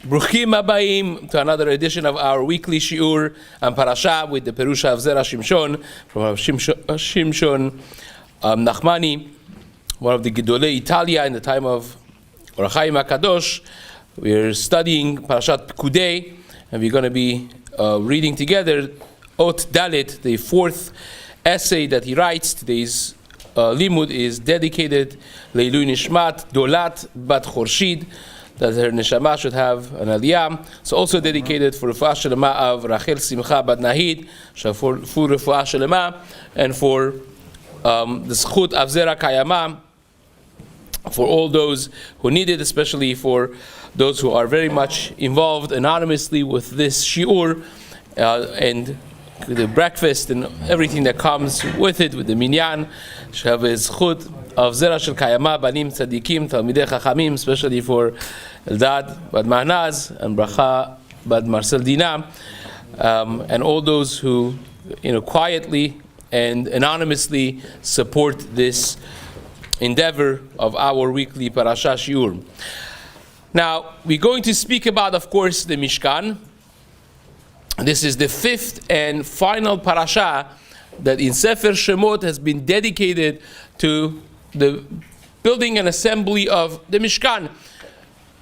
Bruchim Abayim to another edition of our weekly Shiur and Parashat with the Perusha of Zera Shimshon from Shimshon Nachmani, one of the Gedolei Italia in the time of Or HaChaim HaKadosh. We're studying Parashat Pekudei, and we're going to be reading together Ot Dalet, the fourth essay that he writes. Today's limud is dedicated Leilui Nishmat Dolat Bat Chorshid, that her neshama should have an aliyah. It's also dedicated for Refuah Shelema of Rachel Simcha Bat Nahid, for Refuah Shelema, and for the Zchut of Zera Kayama, for all those who need it, especially for those who are very much involved anonymously with this shiur, and the breakfast and everything that comes with it, with the minyan. Should have a zchut of Zera Shel Kayama, Banim Tzadikim, Talmidei Chachamim, especially for Eldad Bad Mahnaz and Bracha Bad Marcel Dina, and all those who, quietly and anonymously support this endeavor of our weekly Parashat Shiur. Now, we're going to speak about, of course, the Mishkan. This is the fifth and final parasha that in Sefer Shemot has been dedicated to the building and assembly of the Mishkan.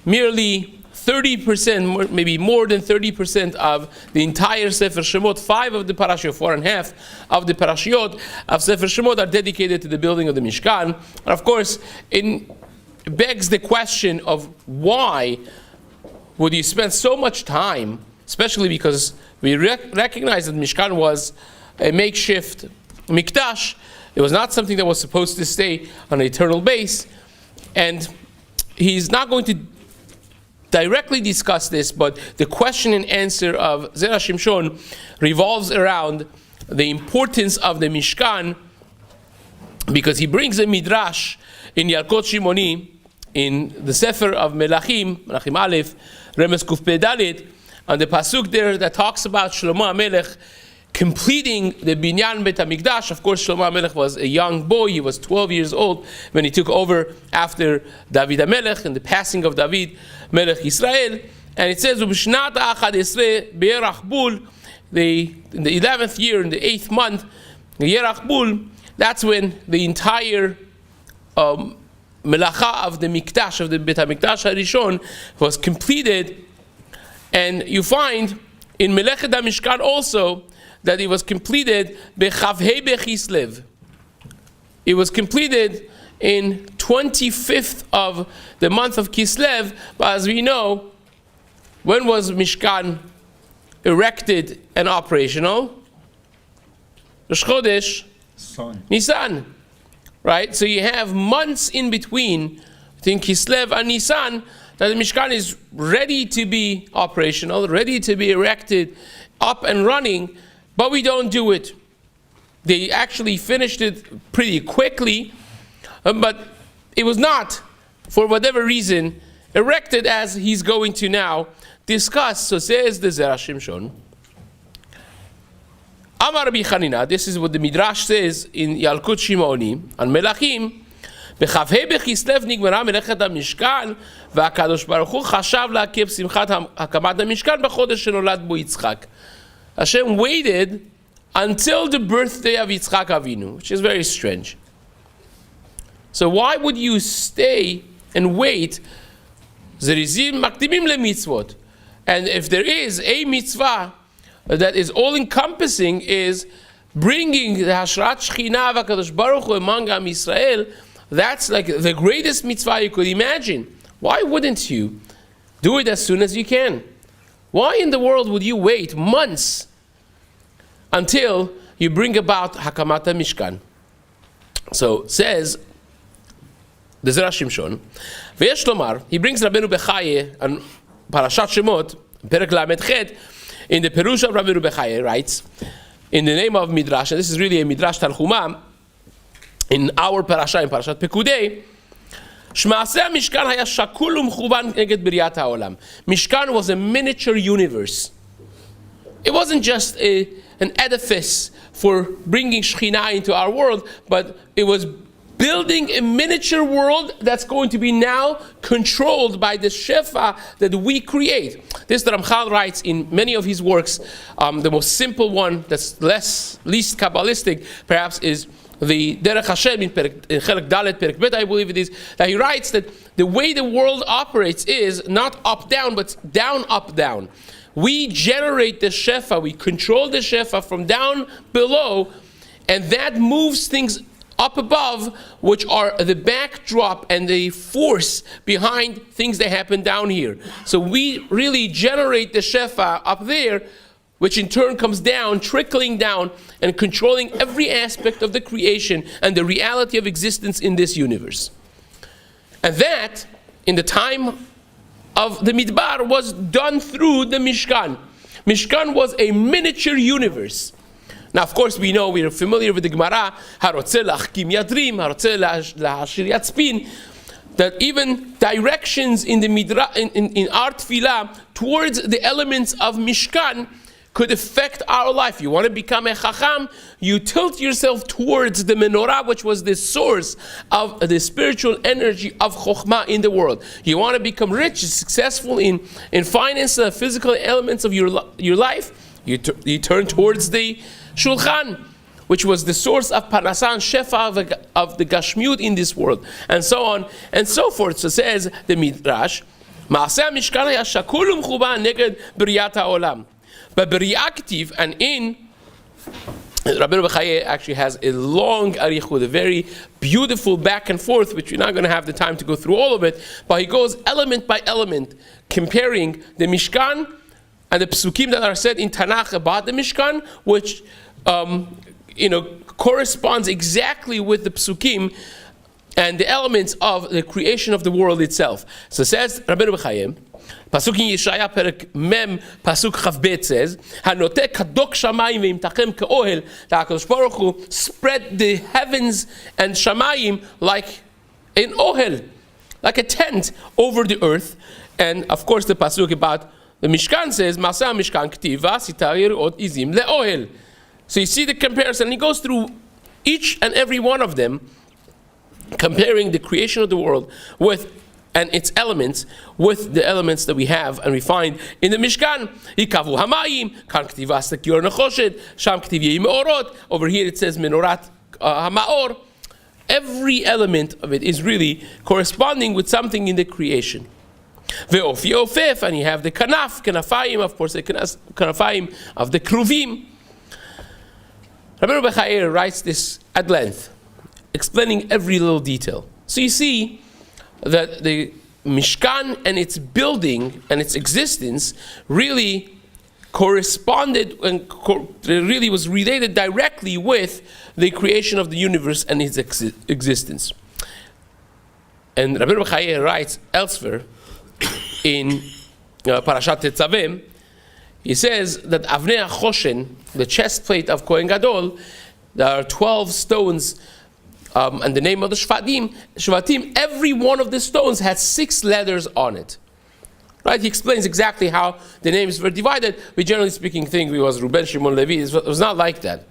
Merely 30%, maybe more than 30% of the entire Sefer Shemot, 5 of the parashiyot, 4.5 of the parashiyot of Sefer Shemot are dedicated to the building of the Mishkan. And of course, it begs the question of why would you spend so much time, especially because we recognize that Mishkan was a makeshift mikdash. It was not something that was supposed to stay on an eternal base. And he's not going to directly discuss this, but the question and answer of Zera Shimshon revolves around the importance of the Mishkan, because he brings a midrash in Yalkot Shimoni, in the Sefer of Melachim Aleph, Remes Kuf Pei Dalet, and the pasuk there that talks about Shlomo HaMelech completing the Binyan Bet HaMikdash. Of course, Shlomo HaMelech was a young boy. He was 12 years old when he took over after David HaMelech and the passing of David Melech Yisrael. And it says, "Ub'shnat ha'achad esrei be'erach bul," in the 11th year, in the 8th month, the Yerach Bul, that's when the entire melacha of the Mikdash, of the Bet HaMikdash HaRishon, was completed. And you find in Melechet HaMishkan also that it was completed Bechavhei Bechislev. It was completed in 25th of the month of Kislev. But as we know, when was Mishkan erected and operational? Rosh Chodesh Nisan. Right? So you have months in between Kislev and Nisan, that the Mishkan is ready to be operational, ready to be erected, up and running, but we don't do it. They actually finished it pretty quickly, but it was not, for whatever reason, erected as he's going to now discuss. So says the Zera Shimshon, Amar Rabbi Chanina, this is what the Midrash says in Yalkut Shimoni, and Melachim, בח"ה בכסלו נגמרה מלאכת המשכן, והקדוש ברוך הוא חשב להקים שמחת הקמת המשכן בחודש שנולד בו יצחק. Hashem waited until the birthday of Yitzchak Avinu, which is very strange. So why would you stay and wait? זריזים מקדימים למצוות. And if there is a mitzvah that is all-encompassing, is bringing the Hashrat Shechina v'Kadosh Baruch Hu among Am Yisrael, that's like the greatest mitzvah you could imagine. Why wouldn't you do it as soon as you can? Why in the world would you wait months until you bring about Hakamat HaMishkan? So says the Zera Shimshon, V'yesh lomar, he brings Rabbeinu Bechaye and Parashat Shemot, Perek Lamed Chet, in the Perush of Rabbeinu Bechaye writes, in the name of Midrash, and this is really a Midrash Tanchuma, in our parasha, in Parashat Pekudei, Shmaaseh Mishkan haya shakul u'mchuban neged b'riyat ha'olam. Mishkan was a miniature universe. It wasn't just an edifice for bringing Shekhinah into our world, but it was building a miniature world that's going to be now controlled by the shefa that we create. This the Ramchal writes in many of his works. The most simple one, that's least Kabbalistic, perhaps, is the Derech Hashem in Chelek Dalet Perek Bet, I believe it is, that he writes that the way the world operates is not up-down, but down-up-down. We generate the shefa, we control the shefa from down below, and that moves things up above, which are the backdrop and the force behind things that happen down here. So we really generate the shefa up there, which in turn comes down, trickling down, and controlling every aspect of the creation and the reality of existence in this universe. And that, in the time of the Midbar, was done through the Mishkan. Mishkan was a miniature universe. Now, of course, we know, we are familiar with the Gemara, Harotze lachkim yadrim, Harotze lahashir yatzpin, that even directions in the in our tefillah towards the elements of Mishkan could affect our life. You want to become a chacham, you tilt yourself towards the menorah, which was the source of the spiritual energy of chokhmah in the world. You want to become rich, successful in finance, physical elements of your life, you turn towards the shulchan, which was the source of parnasan, shefa of the gashmiut in this world, and so on and so forth. So says the Midrash, Ma'aseh Mishkan haya shakul u'mchuban neged briyat ha'olam. But reactive, and in Rabbeinu Bechaye actually has a long arichut, a very beautiful back and forth, which we're not going to have the time to go through all of it, but he goes element by element, comparing the Mishkan and the psukim that are said in Tanakh about the Mishkan, which corresponds exactly with the psukim and the elements of the creation of the world itself. So says Rabbeinu Bechaye, Pasuk in Yeshaya Perek Mem Pasuk Chavbet says, "Hanotek kadok shamayim veimtachem keohel." The HaKadosh Baruch Hu spread the heavens and shamayim like an ohel, like a tent over the earth. And of course, the pasuk about the Mishkan says, "Masa Mishkan ktiva sitarir od izim leohel." So you see the comparison. He goes through each and every one of them, comparing the creation of the world and its elements with the elements that we have and we find in the Mishkan. Hikavu hamayim, kan ktiva stakyor nechoshed, sham ktiv meorot. Over here it says menorat hamaor. Every element of it is really corresponding with something in the creation. Ve'ofi ofef, and you have the kanafayim, of course, the kanafayim of the kruvim. Rabbeinu Bechaye writes this at length, explaining every little detail. So you see that the Mishkan and its building and its existence really corresponded and really was related directly with the creation of the universe and its existence. And Rabbeinu Bechaye writes elsewhere in Parashat Tetzaveh, he says that Avnei HaChoshen, the chest plate of Kohen Gadol, there are 12 stones, and the name of the Shvatim, every one of the stones has 6 letters on it. Right? He explains exactly how the names were divided. We generally speaking think it was Reuben, Shimon, Levi. It was not like that.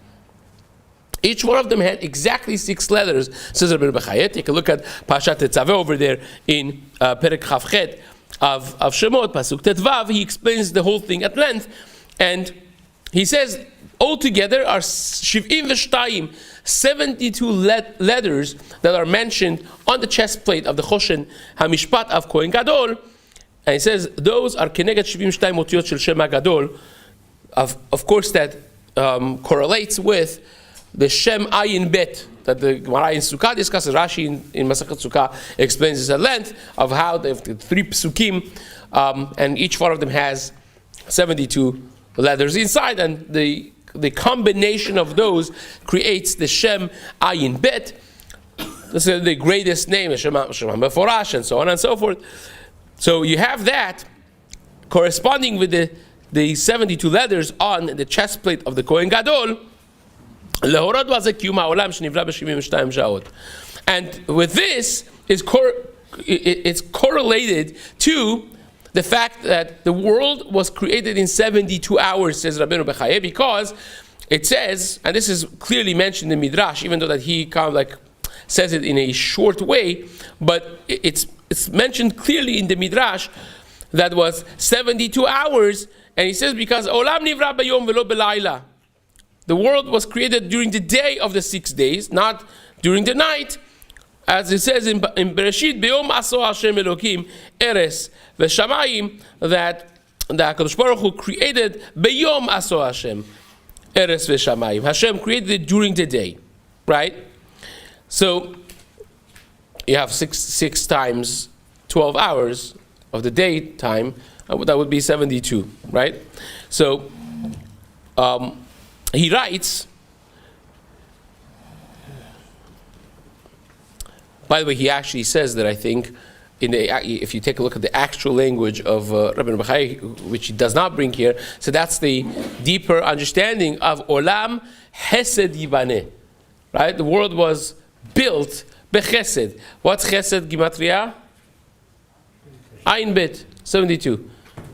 Each one of them had exactly 6 letters, says Rabbeinu Bechaye. Take a look at Parashat Tetzaveh over there in Perek Chavchet of Shemot, Pasuk Tetvav. He explains the whole thing at length, and he says altogether are 72 letters that are mentioned on the chest plate of the Choshen HaMishpat of Kohen Gadol, and he says those are Keneged 72 Otiot Shel Shem HaGadol. Of course, that correlates with the Shem Ayin Bet that the Gemara in Sukkah discusses. Rashi in Masachet Sukkah explains this at length of how they have the 3 psukim, and each one of them has 72 letters inside, and the combination of those creates the Shem Ayin Bet. This is the greatest name, Shem Meforash, and so on and so forth. So you have that corresponding with the 72 letters on the chest plate of the Kohen Gadol. And with this, it's correlated to the fact that the world was created in 72 hours, says Rabbeinu Bechaye, because it says, and this is clearly mentioned in Midrash, even though that he kind of like says it in a short way, but it's mentioned clearly in the Midrash that was 72 hours, and he says because Olam nivra bayom velo belayla. The world was created during the day of the 6 days, not during the night. As it says in Bereshit, Beyom aso Hashem Elokim eres v'shamayim, that the HaKadosh Baruch Hu created Beyom aso Hashem eres v'shamayim. Hashem created it during the day, right? So you have six times 12 hours of the daytime. That would be 72, right? So he writes. By the way, he actually says that I think, if you take a look at the actual language of Rabbi Bachai, which he does not bring here, so that's the deeper understanding of Olam Hesed Yibaneh, right? The world was built bechesed. What's Chesed Gimatria? Ayin Bet, 72.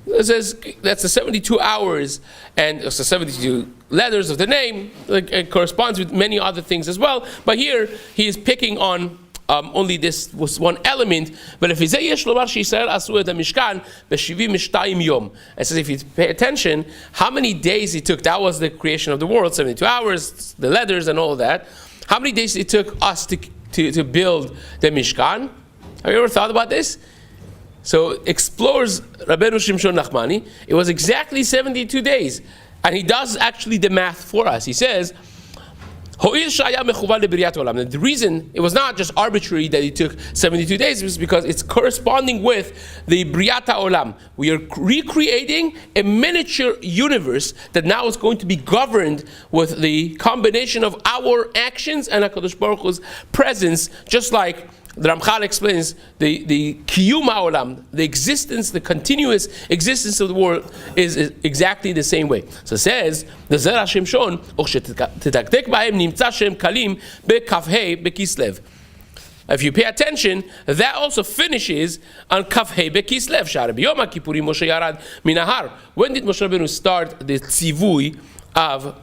It says that's the 72 hours, and it's the 72 letters of the name. It corresponds with many other things as well. But here he is picking on only this was one element. But if it says if you pay attention, how many days it took, that was the creation of the world, 72 hours, the letters and all of that. How many days it took us to build the Mishkan? Have you ever thought about this? So explores Rabbeinu Shimshon Nachmani. It was exactly 72 days. And he does actually the math for us. He says, the reason it was not just arbitrary that it took 72 days was because it's corresponding with the Briat HaOlam. We are recreating a miniature universe that now is going to be governed with the combination of our actions and HaKadosh Baruch Hu's presence, just like the Ramchal explains the Kiyum HaOlam, the existence, the continuous existence of the world is exactly the same way. So it says, the Zera Shimshon, if you pay attention, that also finishes on Kafhei Bekislev. When did Moshe Rabbeinu start the tzivui of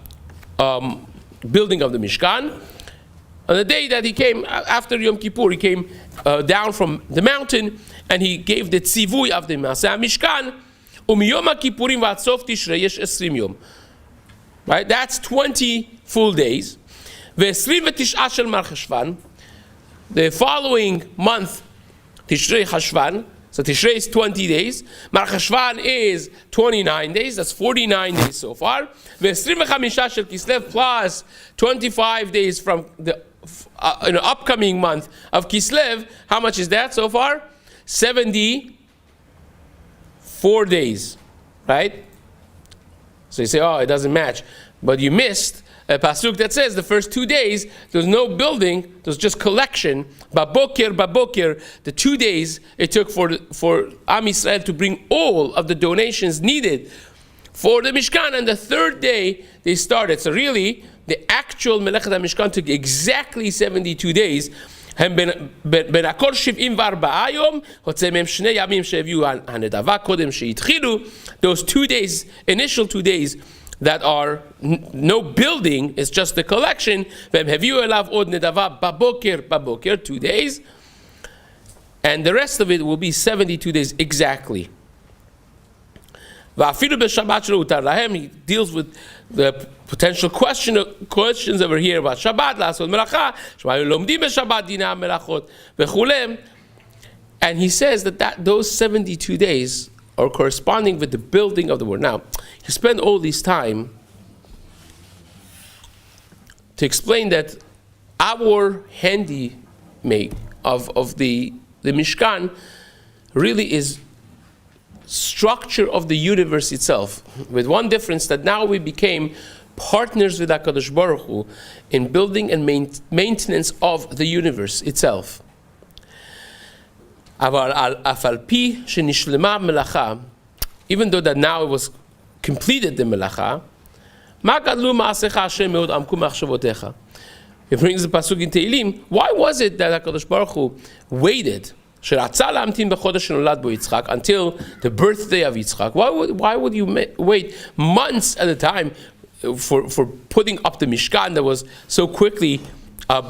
building of the Mishkan? On the day that he came, after Yom Kippur, he came down from the mountain and he gave the tzivui of the Maseh Mishkan. Umiyom HaKippurim v'ad sof Tishrei yesh 20 yom. Right? That's 20 full days. Ve-29 shel Mar Cheshvan. The following month, Tishrei Cheshvan. So Tishrei is 20 days. Mar Cheshvan is 29 days. That's 49 days so far. Ve-25 shel Kislev plus 25 days from the upcoming month of Kislev. How much is that so far? 74 days, right? So you say, oh, it doesn't match. But you missed a pasuk that says the first 2 days, there was no building, there was just collection. Babokir, the 2 days it took for Am Yisrael to bring all of the donations needed for the Mishkan, and the third day they started. So really, the actual Melechet HaMishkan took exactly 72 days. Those 2 days, initial 2 days, that are no building, it's just the collection. 2 days. And the rest of it will be 72 days exactly. He deals with the potential questions over here about Shabbat, and he says that those 72 days are corresponding with the building of the world. Now, you spend all this time to explain that our handmade of the Mishkan really is structure of the universe itself, with one difference, that now we became partners with HaKadosh Baruch Hu in building and maintenance of the universe itself. Even though that now it was completed the melacha, he brings the pasuk in Tehillim. Why was it that HaKadosh Baruch Hu waited until the birthday of Yitzchak? Why would you wait months at a time for putting up the Mishkan that was so quickly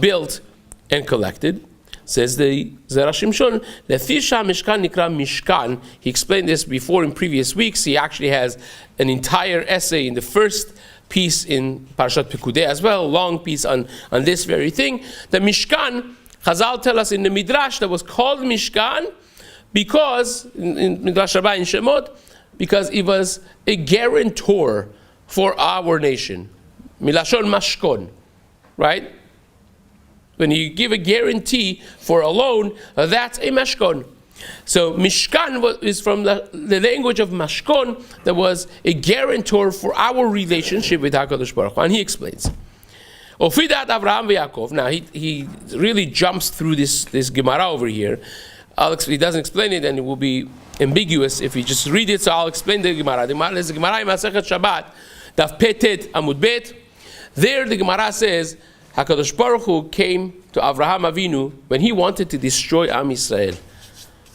built and collected. Says the Zera Shimshon, Lefisha Mishkan Nikra Mishkan. He explained this before in previous weeks. He actually has an entire essay in the first piece in Parashat Pekudei as well, a long piece on this very thing. The Mishkan, Chazal tell us in the Midrash that was called Mishkan because, in Midrash Rabbah in Shemot, because it was a guarantor for our nation. Milashon Mashkon, right? When you give a guarantee for a loan, that's a mashkon. So Mishkan is from the language of mashkon, that was a guarantor for our relationship with HaKadosh Baruch Hu. And he explains. Ofidat Avraham v'Yaakov. Now he really jumps through this Gemara over here. He doesn't explain it, and it will be ambiguous if you just read it. So I'll explain the Gemara. The Gemara is Gemara in Masechet Shabbat, Daf Petet Amud Bet. There the Gemara says, HaKadosh Baruch Hu came to Avraham Avinu when he wanted to destroy Am Yisrael.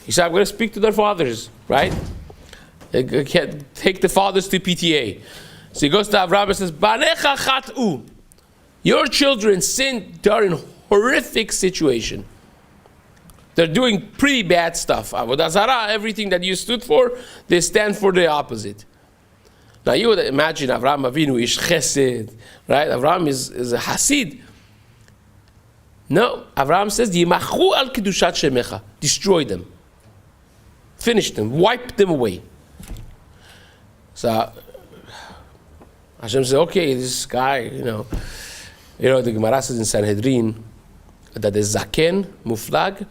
He said, I'm going to speak to their fathers, right? Take the fathers to PTA. So he goes to Avraham and says, Banecha chat'u. Your children sinned. They're in horrific situation. They're doing pretty bad stuff. Avodah Zarah, everything that you stood for, they stand for the opposite. Now you would imagine Avraham Avinu is chesed, right? Avraham is a hasid. No, Avraham says, Yimachu al kedushat shemecha. Destroy them. Finish them. Wipe them away. So Hashem says, okay, this guy, you know, the Gemara says in Sanhedrin that the Zaken, Muflag,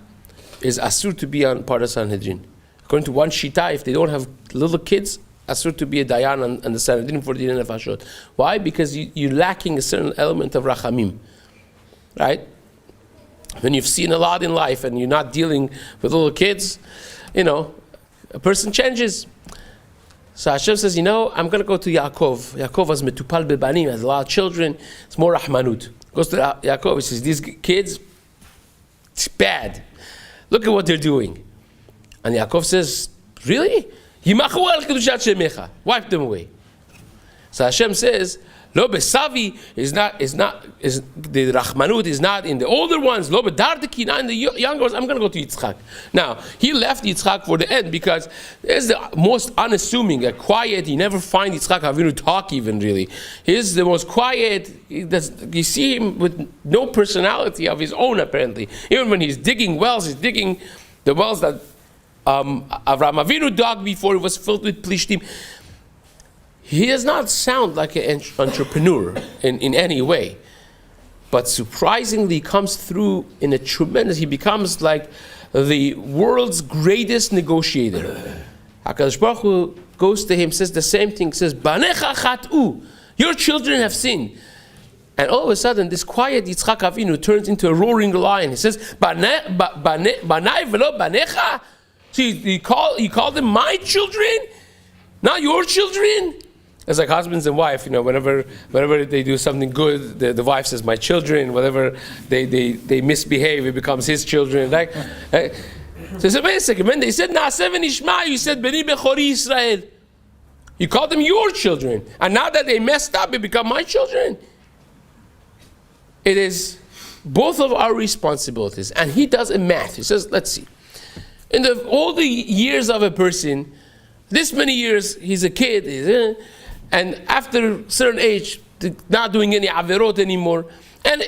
is asur to be on part of Sanhedrin. According to one Shita, if they don't have little kids, asur to be a Dayan on the Sanhedrin for the Din Nefashot. Why? Because you're lacking a certain element of Rachamim. Right? When you've seen a lot in life and you're not dealing with little kids, a person changes. So Hashem says, I'm going to go to Yaakov. Yaakov was metupal bebanim, has a lot of children. It's more rahmanut. Goes to Yaakov, he says, these kids, it's bad. Look at what they're doing. And Yaakov says, really? Wipe them away. So Hashem says, Lo besavi is the Rahmanut is not in the older ones. Lo bedardeki, not in the younger ones. I'm going to go to Yitzchak. Now, he left Yitzchak for the end because it's the most unassuming, quiet. You never find Yitzchak Avinu talk even really. He's the most quiet. You see him with no personality of his own apparently. Even when he's digging wells, he's digging the wells that Avraham Avinu dug before it was filled with plishtim. He does not sound like an entrepreneur in any way, but surprisingly comes through in a tremendous, he becomes like the world's greatest negotiator. HaKadosh Baruch Hu goes to him, says the same thing, says, Banecha chat'u, your children have sinned. And all of a sudden, this quiet Yitzchak Avinu turns into a roaring lion. He says, Banai velo banecha? So you call them my children, not your children? It's like husbands and wife, whenever they do something good, the wife says, my children. Whenever they misbehave, it becomes his children. Right? So wait a second, when they said, Na'aseh v'nishma, you said, Beni Bechori Yisrael. You called them your children. And now that they messed up, it become my children. It is both of our responsibilities. And he does a math. He says, let's see. In all the years of a person, this many years, he's a kid, and after a certain age, not doing any averot anymore. And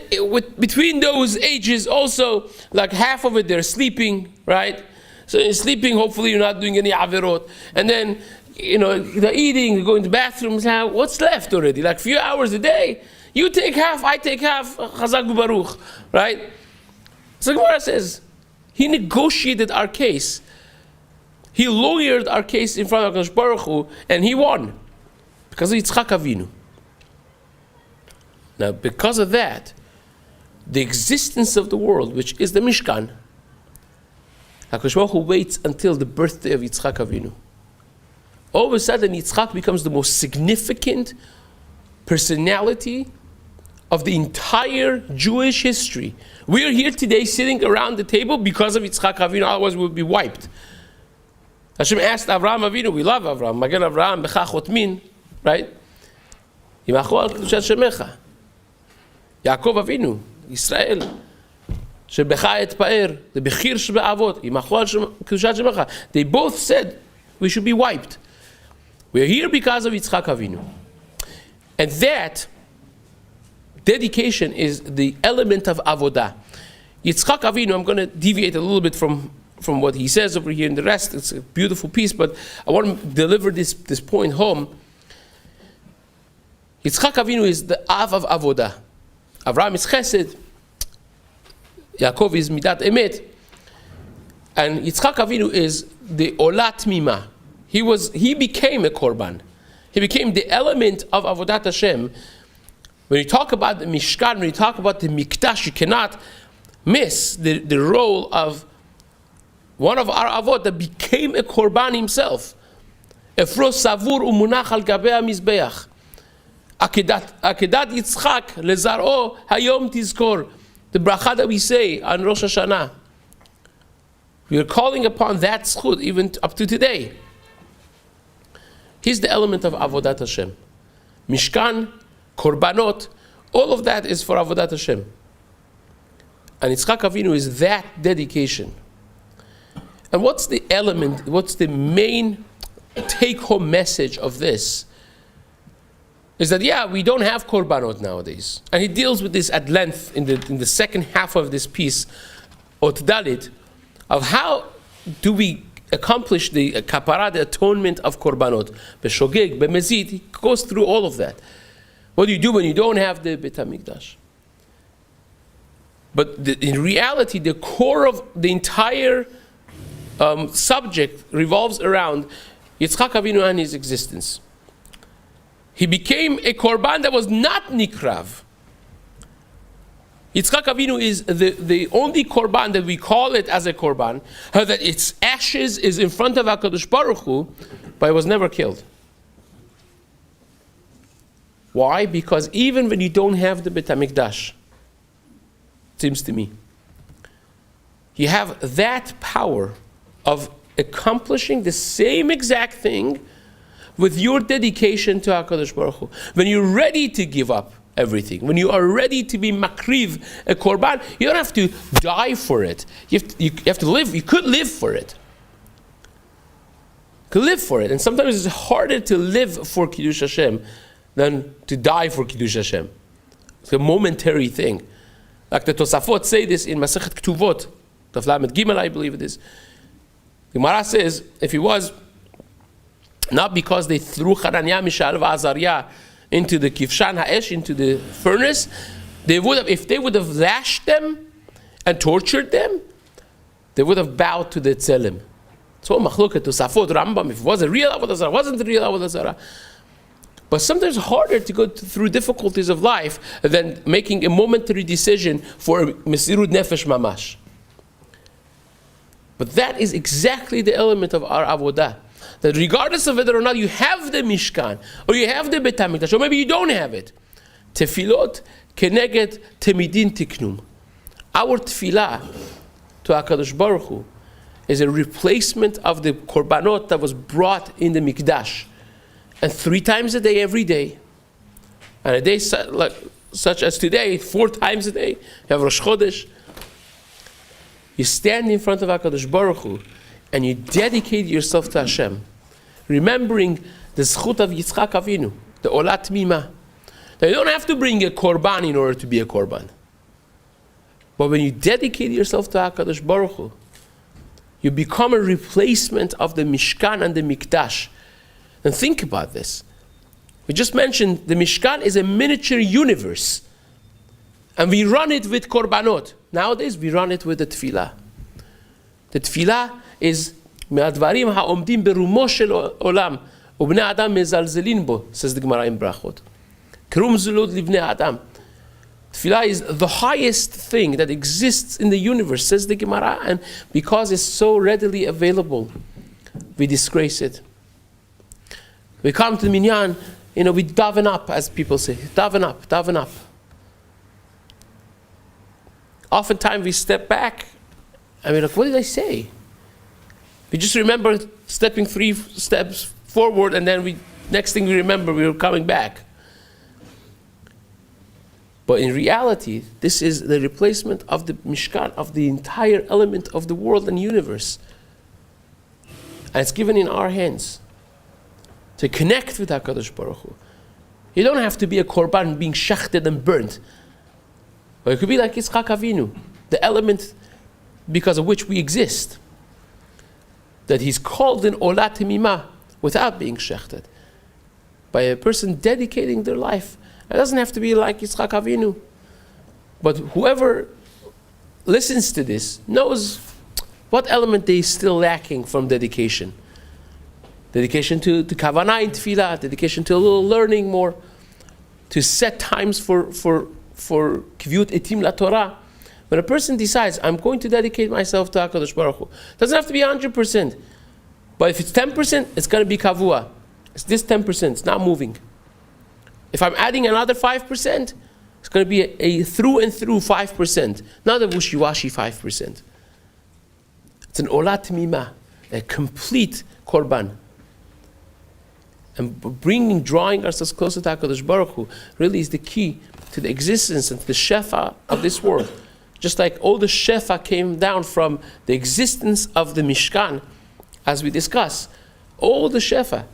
between those ages also, like half of it, they're sleeping, right? So in sleeping, hopefully you're not doing any averot. And then, they're eating, they're going to bathrooms. Now, what's left already? Like a few hours a day. You take half, I take half, chazak u'baruch, right? So Gemara says, he negotiated our case. He lawyered our case in front of HaKadosh Baruch Hu, and he won. Because of Yitzchak Avinu. Now, because of that, the existence of the world, which is the Mishkan, HaKadosh Baruch Hu waits until the birthday of Yitzchak Avinu. All of a sudden, Yitzchak becomes the most significant personality of the entire Jewish history. We are here today sitting around the table because of Yitzchak Avinu, otherwise we would be wiped. Hashem asked Avraham Avinu, we love Avraham, Magen Avraham, Becha Chotmin, right? Yimachu al kedushat shemecha. Yaakov Avinu, Israel, שבך אתפאר, the בחיר שבאבות, ימחו על קדושת שמך. They both said we should be wiped. We're here because of Yitzchak Avinu. And that dedication is the element of avodah. Yitzchak Avinu, I'm going to deviate a little bit from what he says over here in the rest. It's a beautiful piece, but I want to deliver this point home. Yitzchak Avinu is the Av of avodah. Avraham is chesed. Yaakov is midat emet. And Yitzchak Avinu is the olat mima. He became a korban. He became the element of avodat Hashem. When you talk about the Mishkan, when you talk about the Mikdash, you cannot miss the role of one of our avot that became a korban himself. Efros savur umunach al gabei mizbeach. Akedat Yitzchak lezar'o hayom tizkor. The bracha that we say on Rosh Hashanah. We are calling upon that zchut even up to today. Here's the element of avodat Hashem. Mishkan, korbanot, all of that is for avodat Hashem. And Yitzchak Avinu is that dedication. And what's the element, what's the main take-home message of this? Is that, we don't have korbanot nowadays. And he deals with this at length in the second half of this piece, Ot Dalit, of how do we accomplish the kapara, the atonement of korbanot. Beshogeg, bemezid, he goes through all of that. What do you do when you don't have the Beit HaMikdash? But in reality, the core of the entire subject revolves around Yitzchak Avinu and his existence. He became a korban that was not nikrav. Yitzchak Avinu is the only korban that we call it as a korban, that its ashes is in front of HaKadosh Baruch Hu, but it was never killed. Why? Because even when you don't have the Beit HaMikdash, it seems to me, you have that power of accomplishing the same exact thing with your dedication to HaKadosh Baruch Hu. When you're ready to give up everything, when you are ready to be makriv, a korban, you don't have to die for it. You have to live. You could live for it. You could live for it. And sometimes it's harder to live for Kiddush Hashem than to die for Kiddush Hashem. It's a momentary thing. Like the Tosafot say this in Masechet Ketuvot, Taf Lamed Gimel, I believe it is. The Gemara says, if it was not because they threw Hananiah, Mishael, Azariah into the Kivshan Ha'esh, into the furnace, they would have, if they would have lashed them and tortured them, they would have bowed to the Tzelem. So Machloket, Tosafot, Rambam, if it was a real Avodah Zarah, wasn't a real Avodah Zarah. But sometimes it's harder to go through difficulties of life than making a momentary decision for Mesirut Nefesh Mamash. But that is exactly the element of our avodah. That regardless of whether or not you have the Mishkan, or you have the Beit HaMikdash, or maybe you don't have it, tefilot keneged temidin tiknum. Our tefillah to HaKadosh Baruch Hu is a replacement of the korbanot that was brought in the Mikdash. And 3 times a day, every day. And a day such as today, 4 times a day, you have Rosh Chodesh. You stand in front of HaKadosh Baruch Hu and you dedicate yourself to Hashem, remembering the zchut of Yitzchak Avinu, the olat mima. Now you don't have to bring a korban in order to be a korban. But when you dedicate yourself to HaKadosh Baruch Hu, you become a replacement of the Mishkan and the Mikdash. And think about this. We just mentioned the Mishkan is a miniature universe. And we run it with korbanot. Nowadays, we run it with the tefillah. The tefillah is me'advarim ha'omdim berumo shel olam u'bnei adam mezalzelin bo, says the Gemara in Brachot. Krum zulod livnei adam. Tefillah is the highest thing that exists in the universe, says the Gemara, and because it's so readily available, we disgrace it. We come to the minyan, we daven up, as people say. Daven up, daven up. Oftentimes we step back and we're like, what did I say? We just remember stepping 3 steps forward and then next thing we remember, we were coming back. But in reality, this is the replacement of the Mishkan, of the entire element of the world and universe. And it's given in our hands to connect with HaKadosh Baruch Hu. You don't have to be a korban being shachted and burnt. But it could be like Yitzchak Avinu, the element because of which we exist. That he's called in Olat Temimah without being shechted. By a person dedicating their life. It doesn't have to be like Yitzchak Avinu. But whoever listens to this knows what element they still lacking from dedication. Dedication to kavanah in tefillah, dedication to a little learning more, to set times for kivut etim la Torah. When a person decides, I'm going to dedicate myself to HaKadosh Baruch Hu, it doesn't have to be 100%. But if it's 10%, it's going to be kavua. It's this 10%, it's not moving. If I'm adding another 5%, it's going to be a through and through 5%, not a wishy-washy 5%. It's an olat mimah, a complete korban. And drawing ourselves closer to HaKadosh Baruch Hu really is the key to the existence and to the shefa of this world. Just like all the shefa came down from the existence of the Mishkan, as we discuss, all the shefa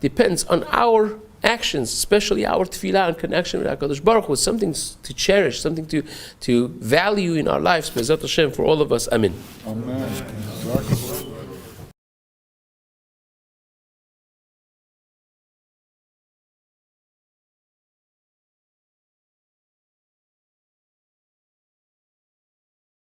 depends on our actions, especially our tefillah and connection with HaKadosh Baruch Hu, something to cherish, something to value in our lives. Be'ezrat Hashem for all of us. Amen. Amen.